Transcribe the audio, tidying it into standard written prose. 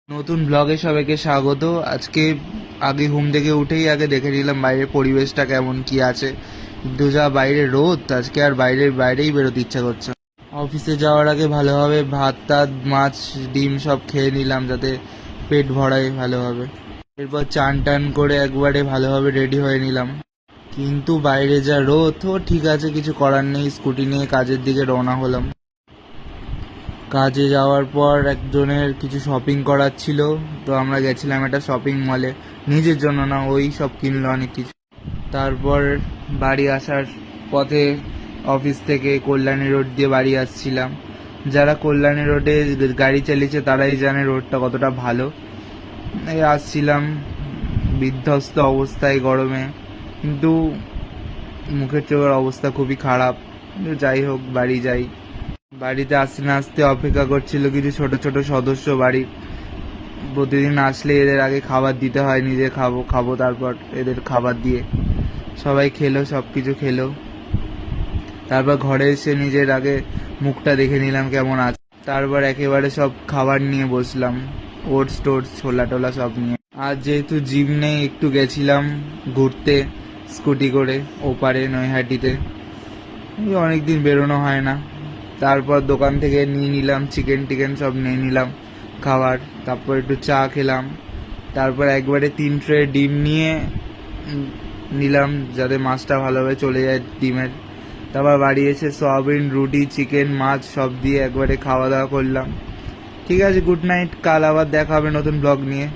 নতুন ব্লগে সবাইকে স্বাগত। আজকে আগে ঘুম থেকে উঠেই আগে দেখে নিলাম বাইরের পরিবেশটা কেমন কি আছে, কিন্তু যা বাইরে রোদ, আজকে আর বাইরেই বেরোতে ইচ্ছা করছে না। অফিসে যাওয়ার আগে ভালোভাবে ভাত টাত মাছ ডিম সব খেয়ে নিলাম যাতে পেট ভরায় ভালোভাবে। এরপর চান টান করে একবারে ভালোভাবে রেডি হয়ে নিলাম, কিন্তু বাইরে যা রোদ, তো ঠিক আছে কিছু করার নেই, স্কুটি নিয়ে কাজের দিকে রওনা হলাম। কাজে যাওয়ার পর একজনের কিছু শপিং করার ছিল, তো আমরা গেছিলাম একটা শপিং মলে, নিজের জন্য না, ওই সব কিনলো অনেক কিছু। তারপর বাড়ি আসার পথে অফিস থেকে কল্যাণী রোড দিয়ে বাড়ি আসছিলাম। যারা কল্যাণী রোডে গাড়ি চালিয়েছে তারাই জানে রোডটা কতটা ভালো। এই আসছিলাম বিধ্বস্ত অবস্থায় গরমে, কিন্তু মুখের চোখের অবস্থা খুবই খারাপ। কিন্তু যাই হোক, বাড়ি যাই। বাড়িতে আসতে না আসতে অপেক্ষা করছিল কিছু ছোট ছোট সদস্য বাড়ি। প্রতিদিন আসলে এদের আগে খাবার দিতে হয়, নিজে খাবো খাবো তারপর এদের খাবার দিয়ে সবাই খেলো, সব কিছু খেলো। তারপর ঘরে এসে নিজের আগে মুখটা দেখে নিলাম কেমন আছে, তারপর একেবারে সব খাবার নিয়ে বসলাম, ওটস টোটস ছোলা টোলা সব নিয়ে। আর যেহেতু জিম নেই, একটু গেছিলাম ঘুরতে স্কুটি করে ওপারে নৈহাটিতে। এই অনেকদিন বেরোনো হয় না। তারপর দোকান থেকে নিয়ে নিলাম চিকেন টিকেন সব নিয়ে নিলাম খাবার, তারপর একটু চা খেলাম। তারপর একবারে 3 ট্রে ডিম নিয়ে নিলাম যাতে মাছটা ভালোভাবে চলে যায় ডিমের। তারপর বাড়ি এসে সয়াবিন রুটি চিকেন মাছ সব দিয়ে একবারে খাওয়া দাওয়া করলাম। ঠিক আছে, গুড নাইট, কাল আবার দেখা হবে নতুন ব্লগ নিয়ে।